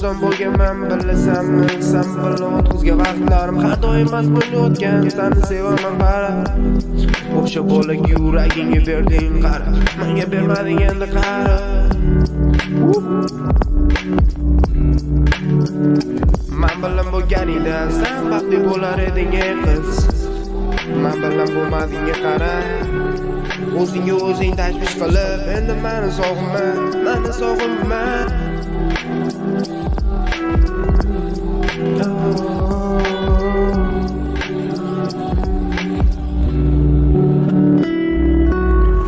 arzon bo'lganman bilasanmi, sen bilan o'tkazgan vaqtlarim har doim mazmunli o'tgan. Seni sevaman qara, o'sha bo'lak yuragingga berding qara, menga bermading endi qara. Men bilan bo'lganingda sen baxtli bo'lar eding ey qiz. Men bilan bo'lmadingga qara, o'zingga o'zing tashvish qilib, endi meni sog'inma, meni sog'inma.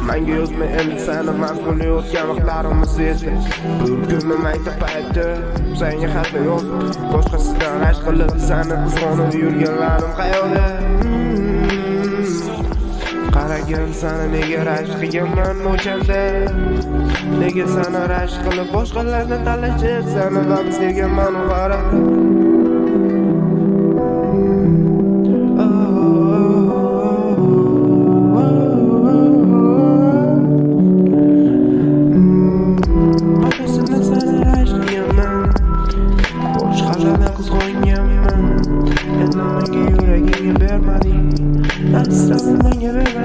Menga yozma endi seni mazmunli o'tgan vaqtlarimni sezdi. Bir kuni maktab payti senga xatni yozdim. Boshqasidan rashk qilib seni qizg'onib yurganlarim qayoqda? Qaragin seni nega rashk qilganman o'shanda? Nega seni rashk qilib boshqalarni talashib seni ham sevganman qara. Qizg'onganman, endi menga yuragingni bermading. Aslan menga bermading.